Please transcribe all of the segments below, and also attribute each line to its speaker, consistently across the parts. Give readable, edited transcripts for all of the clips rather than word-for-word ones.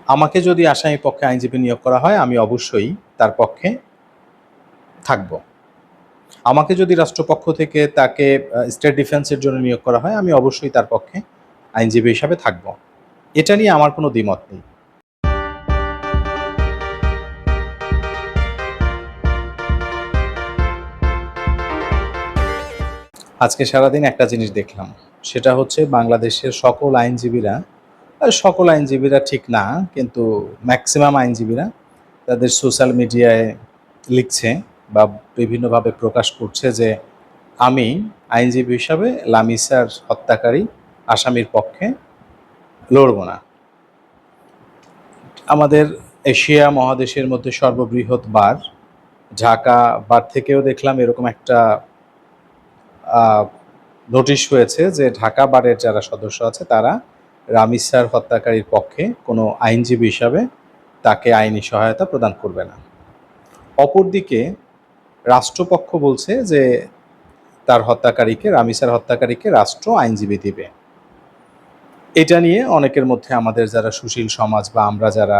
Speaker 1: আমাকে যদি আসামি পক্ষে আইনজীবী নিয়োগ করা হয় আমি অবশ্যই তার পক্ষে থাকব। আমাকে যদি রাষ্ট্রপক্ষ থেকে তাকে স্টেট ডিফেন্সের জন্য নিয়োগ করা হয় আমি অবশ্যই তার পক্ষে আইনজীবী হিসাবে থাকব। এটা নিয়ে আমার কোনো দ্বিমত নেই। আজকে সারাদিন একটা জিনিস দেখলাম, সেটা হচ্ছে বাংলাদেশের সকল আইনজীবীরা ঠিক না, কিন্তু ম্যাক্সিমাম আইনজীবীরা তাদের সোশ্যাল মিডিয়ায় লিখছে বা বিভিন্নভাবে প্রকাশ করছে যে আমি আইনজীবী হিসাবে লামিসার হত্যাকারী আসামির পক্ষে লড়ব না। আমাদের এশিয়া মহাদেশের মধ্যে সর্ববৃহৎ বার ঢাকা বার থেকেও দেখলাম এরকম একটা নোটিশ হয়েছে যে ঢাকা বারের যারা সদস্য আছে তারা রামিসার হত্যাকারীর পক্ষে কোনো আইনজীবী হিসাবে তাকে আইনি সহায়তা প্রদান করবে না। অপরদিকে রাষ্ট্রপক্ষ বলছে যে তার রামিসার হত্যাকারীকে রাষ্ট্র আইনজীবী দিবে। এটা নিয়ে অনেকের মধ্যে, আমাদের যারা সুশীল সমাজ বা আমরা যারা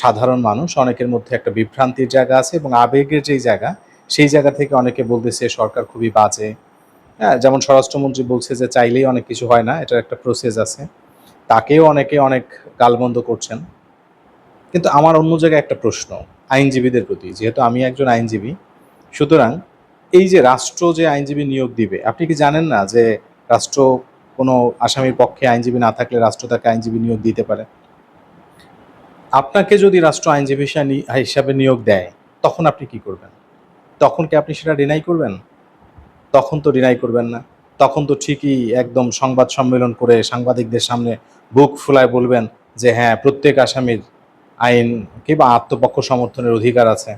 Speaker 1: সাধারণ মানুষ, অনেকের মধ্যে একটা বিভ্রান্তির জায়গা আছে এবং আবেগের যেই জায়গা, সেই জায়গা থেকে অনেকে বলতেছে সরকার খুবই বাজে। হ্যাঁ, যেমন স্বরাষ্ট্রমন্ত্রী বলছে যে চাইলেই অনেক কিছু হয় না, এটার একটা প্রসেস আছে। তাকেও অনেকে অনেক গালমন্দ করছেন। কিন্তু আমার অন্য জায়গায় একটা প্রশ্ন আইনজীবীদের প্রতি, যেহেতু আমি একজন আইনজীবী, সুতরাং এই যে রাষ্ট্র যে আইনজীবী নিয়োগ দিবে, আপনি কি জানেন না যে রাষ্ট্র কোনো আসামির পক্ষে আইনজীবী না থাকলে রাষ্ট্র তাকে আইনজীবী নিয়োগ দিতে পারে? আপনাকে যদি রাষ্ট্র আইনজীবী হিসাবে নিয়োগ দেয়, তখন আপনি কি করবেন? তখন কি আপনি সেটা ডিনাই করবেন? তখন তো ডিনাই করবেন না। তখন তো ঠিকই একদম সংবাদ সম্মেলন করে সাংবাদিকদের সামনে বুক ফুলায় বলবেন যে হ্যাঁ, প্রত্যেক আসামির আইন কিংবা আত্মপক্ষ সমর্থনের অধিকার আছে,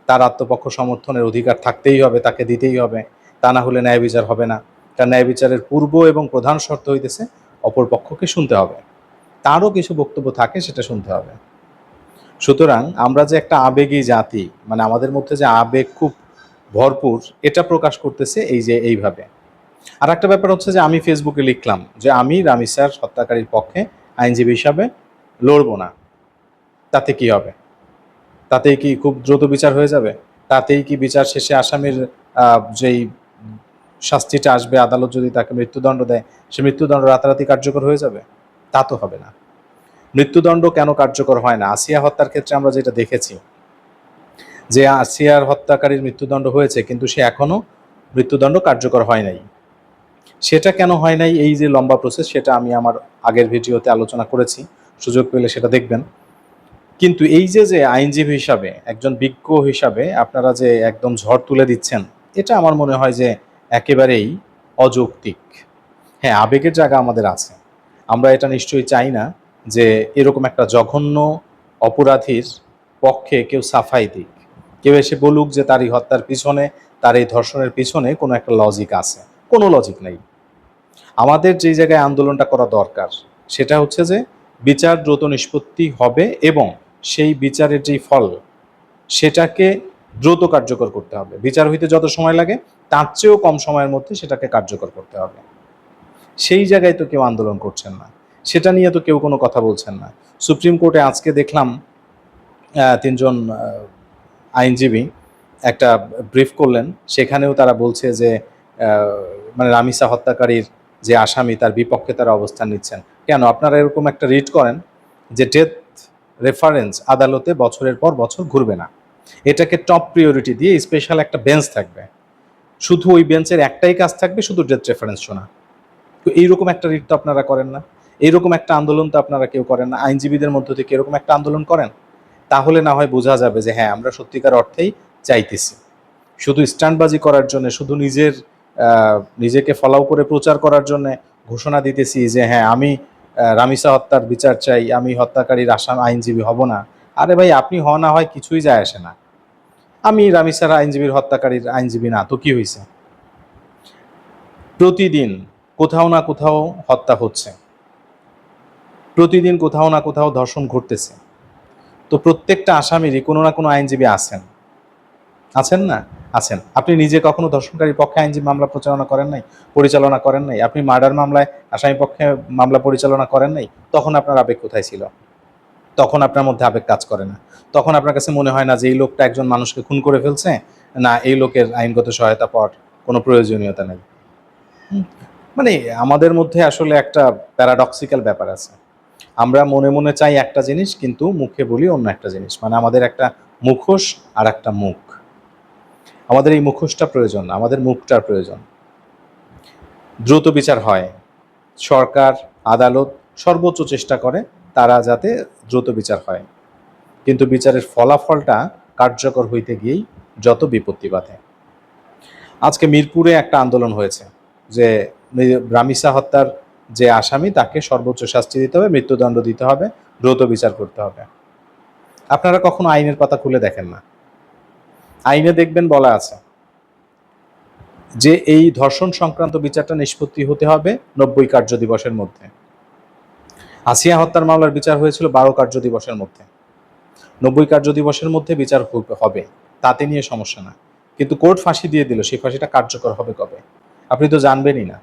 Speaker 1: তার আত্মপক্ষ সমর্থনের অধিকার থাকতেই হবে, তাকে দিতেই হবে, তা না হলে ন্যায় বিচার হবে না। তার ন্যায় বিচারের পূর্ব এবং প্রধান শর্ত হইতেছে অপর পক্ষকে শুনতে হবে, তারও কিছু বক্তব্য থাকে, সেটা শুনতে হবে। সুতরাং আমরা যে একটা আবেগী জাতি, মানে আমাদের মধ্যে যে আবেগ খুব ভরপুর, এটা প্রকাশ করতেছে এইভাবে। আর একটা ব্যাপার হচ্ছে যে আমি ফেসবুকে লিখলাম যে আমি রামিসার হত্যাকারীর পক্ষে আইনজীবী হিসাবে লড়বো না, তাতে কি হবে? তাতেই কি খুব দ্রুত বিচার হয়ে যাবে? তাতেই কি বিচার শেষে আসামির যেই শাস্তিটা আসবে, আদালত যদি তাকে মৃত্যুদণ্ড দেয়, সে মৃত্যুদণ্ড রাতারাতি কার্যকর হয়ে যাবে? তা তো হবে না। মৃত্যুদণ্ড কেন কার্যকর হয় না? আসিয়া হত্যার ক্ষেত্রে আমরা যেটা দেখেছি যে আসিয়ার হত্যাকারীর মৃত্যুদণ্ড হয়েছে, কিন্তু সে এখনো মৃত্যুদণ্ড কার্যকর হয় নাই। সেটা কেন হয় নাই, এই যে লম্বা প্রসেস, সেটা আমি আমার আগের ভিডিওতে আলোচনা করেছি, সুযোগ পেলে সেটা দেখবেন। কিন্তু এই যে আইনজীবী হিসাবে, একজন বিজ্ঞ হিসাবে আপনারা যে একদম ঝড় তুলে দিচ্ছেন, এটা আমার মনে হয় যে একেবারেই অযৌক্তিক। হ্যাঁ, আবেগের জায়গা আমাদের আছে, আমরা এটা নিশ্চয়ই চাই না যে এরকম একটা জঘন্য অপরাধীর পক্ষে কেউ সাফাই দিক, কেউ এসে বলুক যে তার এই হত্যার পিছনে, তার এই ধর্ষণের পিছনে কোনো একটা লজিক আছে। কোনো লজিক নেই। আমাদের যে জায়গায় আন্দোলনটা করা দরকার সেটা হচ্ছে যে বিচার দ্রুত নিষ্পত্তি হবে এবং সেই বিচারের যেই ফল, সেটাকে দ্রুত কার্যকর করতে হবে। বিচার হইতে যত সময় লাগে তার চেয়েও কম সময়ের মধ্যে সেটাকে কার্যকর করতে হবে। সেই জায়গায় তো কেউ আন্দোলন করছেন না, সেটা নিয়ে তো কেউ কোনো কথা বলছেন না। সুপ্রিম কোর্টে আজকে দেখলাম তিনজন আইনজীবী একটা ব্রিফ করলেন, সেখানেও তারা বলছে যে মানে রামিসা হত্যাকারীর যে আসামি তার বিপক্ষে তারা অবস্থান নিচ্ছেন। কেন? আপনারা এরকম একটা রিট করেন যে ডেথ রেফারেন্স আদালতে বছরের পর বছর ঘুরবে না, এটাকে টপ প্রিওরিটি দিয়ে স্পেশাল একটা বেঞ্চ থাকবে, শুধু ওই বেঞ্চের একটাই কাজ থাকবে, শুধু ডেথ রেফারেন্স শোনা। তো এইরকম একটা রিট তো আপনারা করেন না, এইরকম একটা আন্দোলন তো আপনারা কেউ করেন না। আইনজীবীদের মধ্য থেকে এরকম একটা আন্দোলন করেন, তাহলে না হয় বোঝা যাবে যে হ্যাঁ, আমরা সত্যিকার অর্থেই চাইতেছি। শুধু স্ট্যান্ডবাজি করার জন্য, শুধু নিজেকে ফলাও করে প্রচার করার জন্য ঘোষণা দিতেছি যে হ্যাঁ, আমি রামিসা হত্যার বিচার চাই, আমি হত্যাকারীর আইনজীবী হব না। আরে ভাই, আপনি হওয়া না হয় কিছুই যায় আসে না। আমি রামিসার হত্যাকারীর আইনজীবী না তো কি হয়েছে? প্রতিদিন কোথাও না কোথাও হত্যা হচ্ছে, প্রতিদিন কোথাও না কোথাও ধর্ষণ ঘটতেছে। তো প্রত্যেকটা আসামিরই কোনো না কোনো আইনজীবী আছেন না? আছেন। আপনি নিজে কখনো ধর্ষণকারীর পক্ষে আইনজীবী মামলা পরিচালনা করেন নাই? আপনি মার্ডার মামলায় আসামি পক্ষে মামলা পরিচালনা করেন নাই? তখন আপনার আবেগ কোথায় ছিল? তখন আপনার মধ্যে আবেগ কাজ করে না। তখন আপনার কাছে মনে হয় না যে এই লোকটা একজন মানুষকে খুন করে ফেলছে, না এই লোকের আইনগত সহায়তা পাওয়ার কোনো প্রয়োজনীয়তা নেই। হুম? মানে আমাদের মধ্যে আসলে একটা প্যারাডক্সিক্যাল ব্যাপার আছে। আমরা মনে মনে চাই একটা জিনিস, কিন্তু মুখে বলি অন্য একটা জিনিস। মানে আমাদের একটা মুখোশ আর একটা মুখ। আমাদের এই মুখোশটা প্রয়োজন, আমাদের মুখটার প্রয়োজন। দ্রুত বিচার হয়, সরকার, আদালত সর্বোচ্চ চেষ্টা করে তারা যাতে দ্রুত বিচার হয়, কিন্তু বিচারের ফলাফলটা কার্যকর হইতে গিয়েই যত বিপত্তি বাধে। আজকে মিরপুরে একটা আন্দোলন হয়েছে যে রামিসা হত্যার যে আসামি তাকে সর্বোচ্চ শাস্তি দিতে হবে, মৃত্যুদণ্ড দিতে হবে, দ্রুত বিচার করতে হবে। আপনারা কখনো আইনের পাতা খুলে দেখেন না। আইনে দেখবেন বলা আছে যে এই ধর্ষণ সংক্রান্ত বিচারটা নিষ্পত্তি হতে হবে 90 কার্য দিবসের মধ্যে। আসিয়া হত্যার মামলার বিচার হয়েছিল 12 কার্য দিবসের মধ্যে। 90 কার্য দিবসের মধ্যে বিচার হবে, তাতে নিয়ে সমস্যা না। কিন্তু কোর্ট ফাঁসি দিয়ে দিল, সেই ফাঁসিটা কার্যকর হবে কবে? আপনি তো জানবেনই না।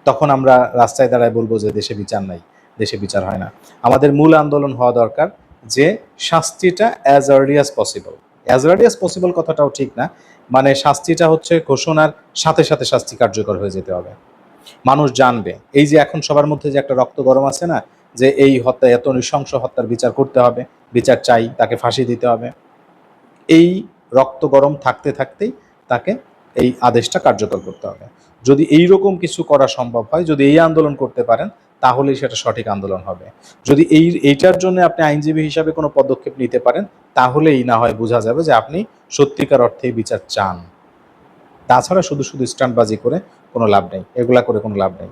Speaker 1: তখন আমরা রাস্তায় দাঁড়ায় বলবো যে দেশে বিচার নাই, দেশে বিচার হয় না। আমাদের মূল আন্দোলন হওয়া দরকার যে শাস্তিটা as early as possible. As early as possible কথাটাও ঠিক না, মানে শাস্তিটা হচ্ছে ঘোষণার সাথে সাথে শাস্তি কার্যকর হয়ে যেতে হবে। মানুষ জানবে। এই যে এখন সবার মধ্যে যে একটা রক্ত গরম আছে না, যে এই হত্যা, এত নৃশংস হত্যার বিচার করতে হবে, বিচার চাই, তাকে ফাঁসি দিতে হবে, এই রক্ত গরম থাকতে থাকতেই তাকে এই আদেশটা কার্যকর করতে হবে। যদি এই রকম কিছু করা সম্ভব হয়, যদি এই আন্দোলন করতে পারেন, তাহলেই সেটা সঠিক আন্দোলন হবে। যদি এইটার জন্য আপনি আইনজীবী হিসাবে কোনো পদক্ষেপ নিতে পারেন, তাহলেই না হয় বোঝা যাবে যে আপনি সত্যিকার অর্থেই বিচার চান। তাছাড়া শুধু শুধু স্ট্যান্ডবাজি করে কোনো লাভ নেই, এগুলা করে কোনো লাভ নেই।